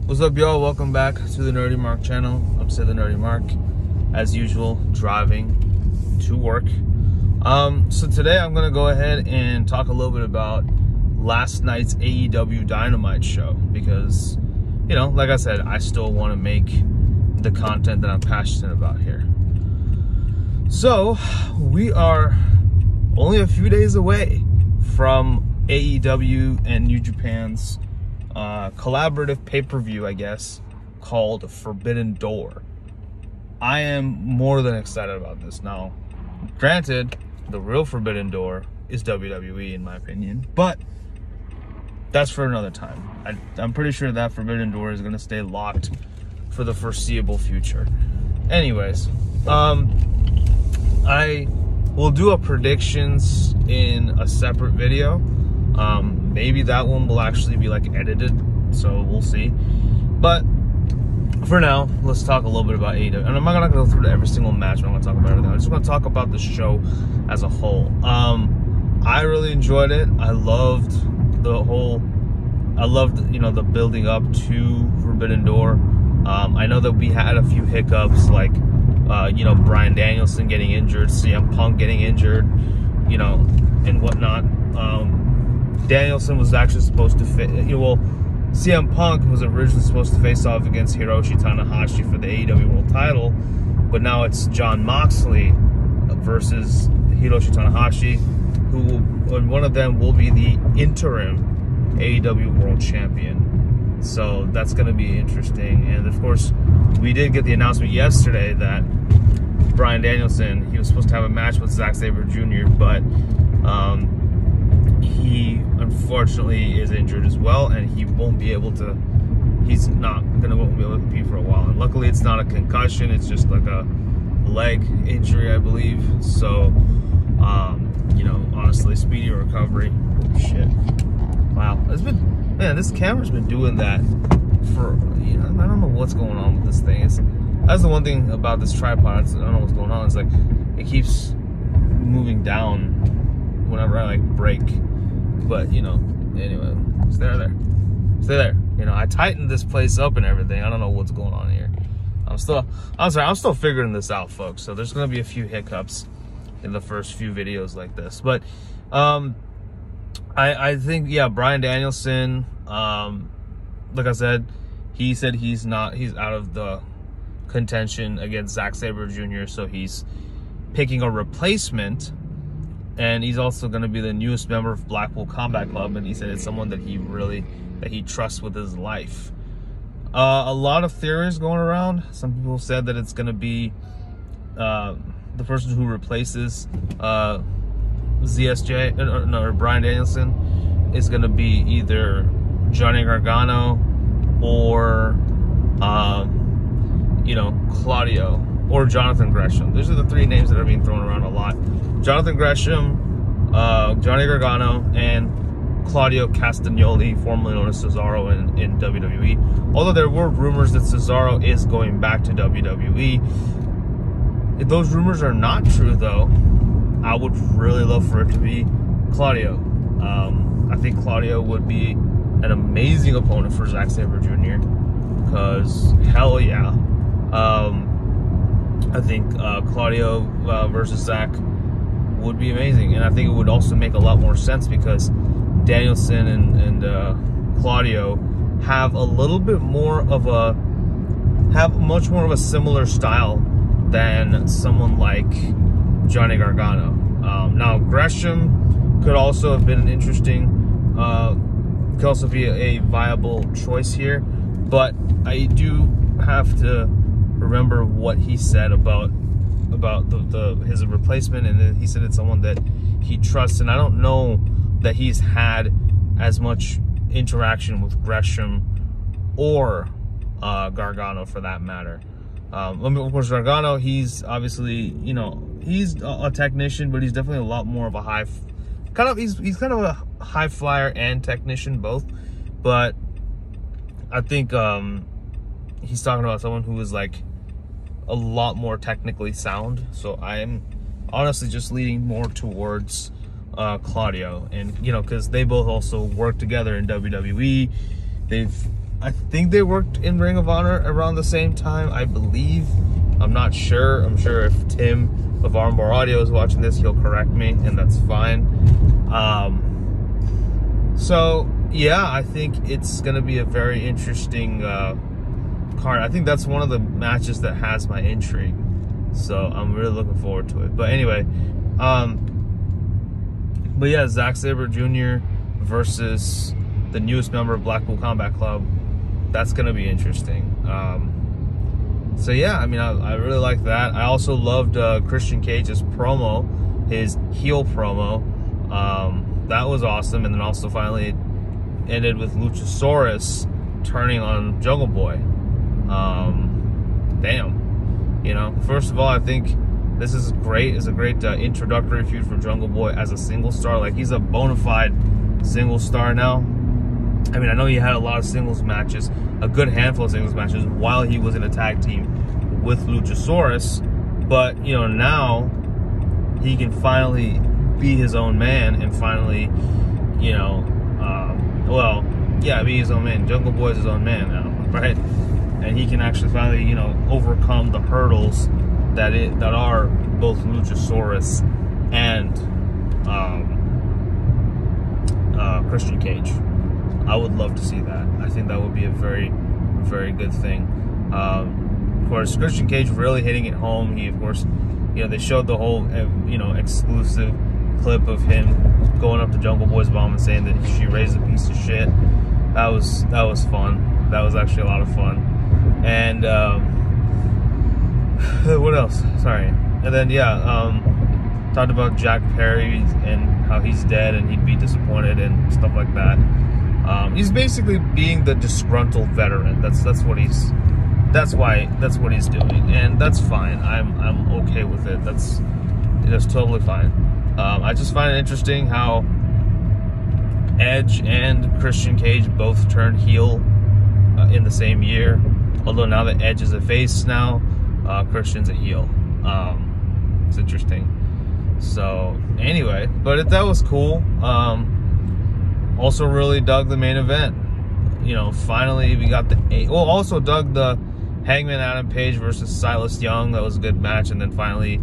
What's up, y'all? Welcome back to the Nerdy Mark channel. I'm Sid the Nerdy Mark, as usual, driving to work. So today I'm gonna go ahead and talk a little bit about last night's AEW Dynamite show because, you know, like I said, I still want to make the content that I'm passionate about here. So we are only a few days away from AEW and New Japan's collaborative pay-per-view, I guess, called Forbidden Door. I am more than excited about this. Now, granted, the real Forbidden Door is WWE, in my opinion, but that's for another time. I'm pretty sure that Forbidden Door is going to stay locked for the foreseeable future. Anyways, I will do a predictions in a separate video. Maybe that one will actually be like edited, so we'll see. But for now, let's talk a little bit about AEW. And I'm not gonna go through every single match. I'm gonna talk about everything. I'm just gonna talk about the show as a whole. I really enjoyed it. I loved, you know, the building up to Forbidden Door. I know that we had a few hiccups, like you know, Bryan Danielson getting injured, CM Punk getting injured, you know, and whatnot. Danielson was actually supposed to CM Punk was originally supposed to face off against Hiroshi Tanahashi for the AEW World Title, but now it's Jon Moxley versus Hiroshi Tanahashi, one of them will be the interim AEW World Champion. So that's going to be interesting. And of course, we did get the announcement yesterday that Bryan Danielson, he was supposed to have a match with Zack Sabre Jr., but he unfortunately is injured as well, and he won't be able to. Won't be able to compete for a while. And luckily, it's not a concussion; it's just like a leg injury, I believe. So, you know, honestly, speedy recovery. Shit. Wow, this camera's been doing that for, you know, I don't know what's going on with this thing. That's the one thing about this tripod. I don't know what's going on. It's like it keeps moving down whenever I like brake. But, you know, anyway, stay there. You know, I tightened this place up and everything. I don't know what's going on here. I'm still figuring this out, folks. So there's gonna be a few hiccups in the first few videos like this. But I think, yeah, Bryan Danielson, like I said he's out of the contention against Zack Sabre Jr., so he's picking a replacement. And he's also going to be the newest member of Blackpool Combat Club, and he said it's someone that he trusts with his life. A lot of theories going around. Some people said that it's going to be the person who replaces ZSJ or Bryan Danielson is going to be either Johnny Gargano or you know, Claudio or Jonathan Gresham. Those are the three names that are being thrown around a lot. Jonathan Gresham, Johnny Gargano, and Claudio Castagnoli, formerly known as Cesaro in WWE. Although there were rumors that Cesaro is going back to WWE. If those rumors are not true, though, I would really love for it to be Claudio. I think Claudio would be an amazing opponent for Zack Sabre Jr. because, hell yeah. I think Claudio versus Zack would be amazing, and I think it would also make a lot more sense because Danielson and Claudio have much more of a similar style than someone like Johnny Gargano. Now Gresham could also have been an interesting, could also be a viable choice here, but I do have to remember what he said about his replacement, and then he said it's someone that he trusts, and I don't know that he's had as much interaction with Gresham or Gargano for that matter. Of course, Gargano, he's obviously, you know, he's a technician, but he's definitely a lot more of a he's kind of a high flyer and technician both. But I think he's talking about someone who is like a lot more technically sound. So I'm honestly just leaning more towards Claudio, and you know, because they both also work together in WWE. They've I think they worked in Ring of Honor around the same time, I believe. I'm not sure. I'm sure if Tim of Armbar Audio is watching this, he'll correct me, and that's fine. So yeah, I think it's gonna be a very interesting card. I think that's one of the matches that has my intrigue, so I'm really looking forward to it. But anyway, but yeah, Zack Sabre Jr. versus the newest member of Blackpool Combat Club. That's gonna be interesting. So yeah, I mean, I really like that. I also loved Christian Cage's promo, his heel promo. That was awesome. And then also finally it ended with Luchasaurus turning on Jungle Boy. Damn. You know, first of all, I think this is great. It's a great introductory feud for Jungle Boy as a single star. Like, he's a bona fide single star now. I mean, I know he had a lot of singles matches, a good handful of singles matches while he was in a tag team with Luchasaurus, but, you know, now he can finally be his own man and finally, you know, well, yeah, be his own man. Jungle Boy is his own man now, right? And he can actually finally, you know, overcome the hurdles that are both Luchasaurus and Christian Cage. I would love to see that. I think that would be a very, very good thing. Of course, Christian Cage really hitting it home. He, of course, you know, they showed the whole, you know, exclusive clip of him going up to Jungle Boy's mom and saying that she raised a piece of shit. That was fun. That was actually a lot of fun. And what else? Sorry. And then yeah, talked about Jack Perry and how he's dead and he'd be disappointed and stuff like that. He's basically being the disgruntled veteran. That's what he's doing, and that's fine. I'm okay with it. That's totally fine. I just find it interesting how Edge and Christian Cage both turned heel in the same year. Although now that Edge is a face now, Christian's a heel. It's interesting. So anyway, but that was cool. Also really dug the main event. You know, finally we got also dug the Hangman Adam Page versus Silas Young. That was a good match. And then finally,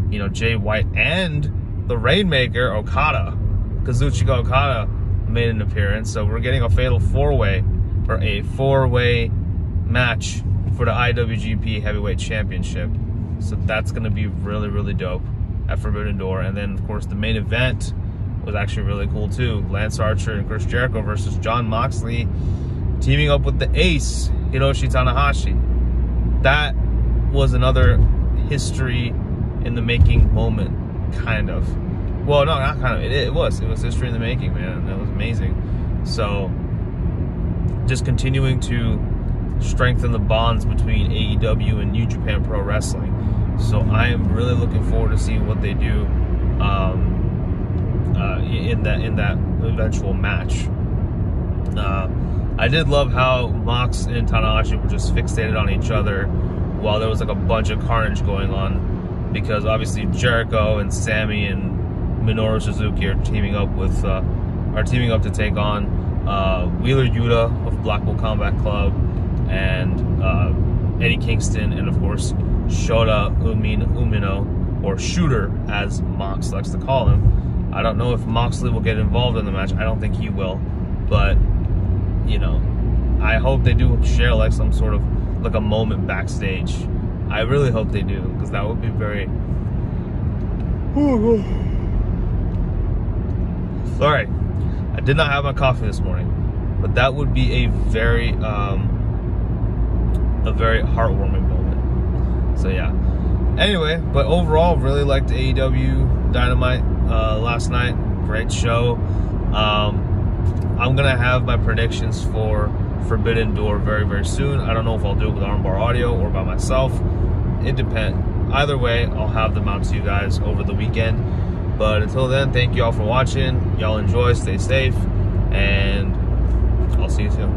you know, Jay White and the Rainmaker Okada, Kazuchika Okada, made an appearance. So we're getting a fatal four-way, or a four-way match for the IWGP Heavyweight Championship. So that's going to be really, really dope at Forbidden Door. And then, of course, the main event was actually really cool too. Lance Archer and Chris Jericho versus Jon Moxley teaming up with the ace, Hiroshi Tanahashi. That was another history in the making moment, kind of. Well, no, not kind of. It was history in the making, man. That was amazing. So, just continuing to strengthen the bonds between AEW and New Japan Pro Wrestling. So I am really looking forward to seeing what they do in that eventual match. I did love how Mox and Tanahashi were just fixated on each other while there was like a bunch of carnage going on, because obviously Jericho and Sammy and Minoru Suzuki are teaming up to take on Wheeler Yuta of Blackpool Combat Club and Eddie Kingston, and of course Shota Umino, or Shooter as Mox likes to call him. I don't know if Moxley will get involved in the match. I don't think he will, but you know, I hope they do share like some sort of like a moment backstage. I really hope they do, because that would be very. Sorry, I did not have my coffee this morning, but that would be a very heartwarming moment. So yeah. Anyway, but overall, really liked AEW Dynamite last night. Great show. I'm gonna have my predictions for Forbidden Door very, very soon. I don't know if I'll do it with Armbar Audio or by myself. It depends. Either way, I'll have them out to you guys over the weekend. But until then, thank you all for watching. Y'all enjoy, stay safe, and I'll see you soon.